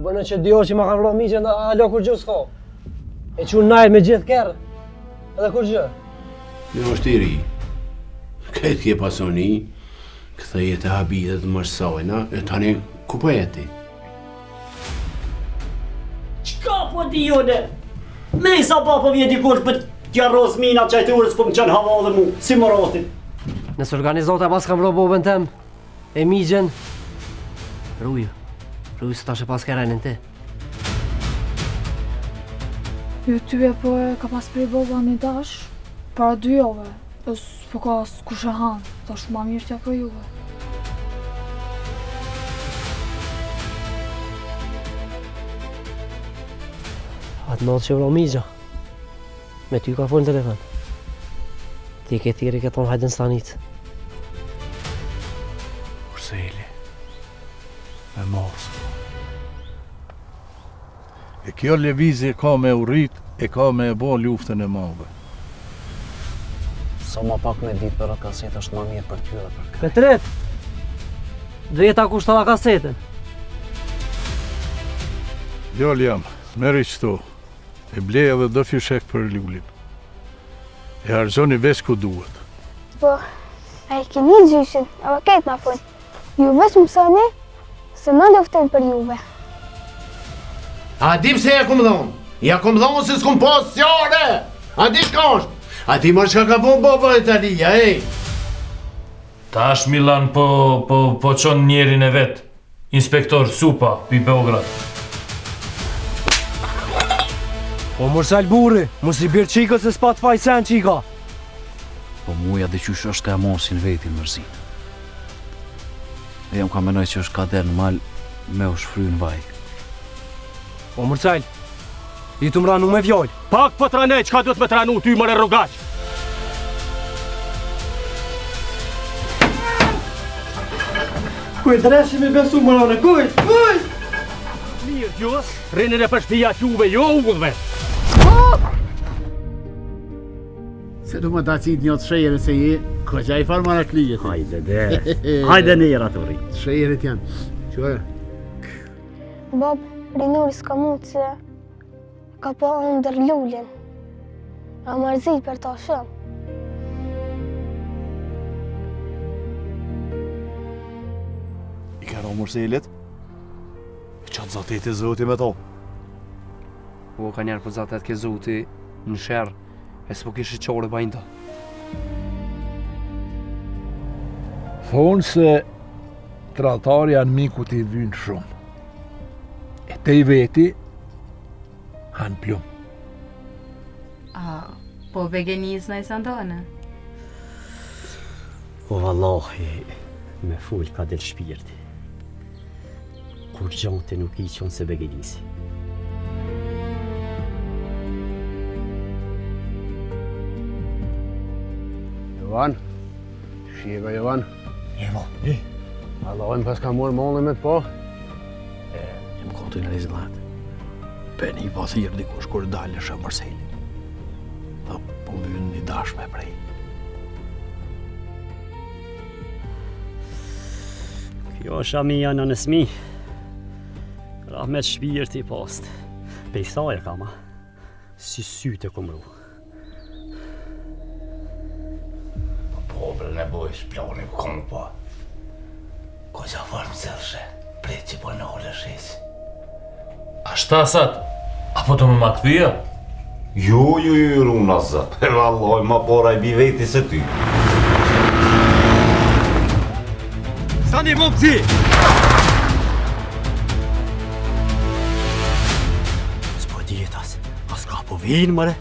bënë që 2 orë që ma kanë vro miqen, alo kur gjë s'ka. E që najrë me gjithë kërë, edhe kur gjë. Në është i ri, këtë kje pasoni, këtë jetë e habitet të mërsojna, e tani ku po jeti? Qka po di jone? Me sa pa po vje dikush për t'ja roz mina qajturës po më qënë hava dhe mu, si më rotin. Nësë organizota pas kam vro bobën tem, e miqen, Ruju së tash e pas kërajnë në ti. Jo tyve po e ka pas prej boba një dash, para 2 jove, e s'po ka s'kush e hanë, tash ma mirë t'ja për juve. Atë natë që vro migja, me ty ka folë në telefon. Ti ke thiri ke tonë hajden stanit. Urseli, me mosë. E kjo lëvizje ka me urrit, e ka me e bo luftën e madhe. Sa ma pak me ditë për atë kaset është ma mirë për ty dhe për këtë. Petret, dhe jeta kushtova kasetën. Djallë jam, meri qëto, e blej edhe do fishek për lullin. E hargjoni veç ku duhet. Po, a i keni gjyshin, a ketë na fund. Ju veç mësoni, se në luften për juve. A di pse ja kum dhonë? Ja kum dhonë se s'kum pas qare! A di shka është? A di më shka ka po baba Italia, ej? Tash Milan po qonë njerin e vetë, inspektor Supa, pi Beograd. O mërsal burri, mos i birë qikës se s'pat faj sen qika. Po muja dhe qysh është ka mosin vetin mërzin. E jam ka menoj që është ka der në mal me u shfry në vaj. O mërsal, i të mranu me vjall. Pak po të ranej, qka duhet me të ranu ty mëre rrugaq? Kujt reshi me besu mërone, kujt! Mirë gjus, rinën e për shtëpia quve, jo ullve. Se du më ta qitë një të shejere se je, ko që a i farë mara klijet. Hajde de, hajde ne ratori. Shejeret janë, qëre? Bob, Rinuri s'ka mund se ka po ndër lullin. A mërzit për ta shumë. I ka ro Murselit? Qatë zatet e zoti me to? O ka njerë për zatet ke zoti në shërë, e s'po kishë qore bajnda. Thonë se tratari janë miku t'i vynë shumë. E te i veti, hanë plum. Po veganiz në i sandone? O Allahi, me full ka del shpirti. Kur gjante nuk i qonë se veganisi. Jovan, shiva Jovan. Evo, Allahim pas ka morë mollën me të po. jem kontu në Rizlat. Për një po thirë dikush kur dalë shë Mërseli. Tha, po vynë një dashme prej. Kjo është amija në nësmi. Rahmet shpirti i post. Pejsaja kama. Si syte kumru. Pobrën e boj shploni kom po. Ko që farë më zelshe, pret që po në ole shesi. A shtasat, apo të më makthia? Jo, runa zët. E valloj, ma pora i bi veti se ty. Stani më pëzi! S'po djetas, as ka po vinë mëre.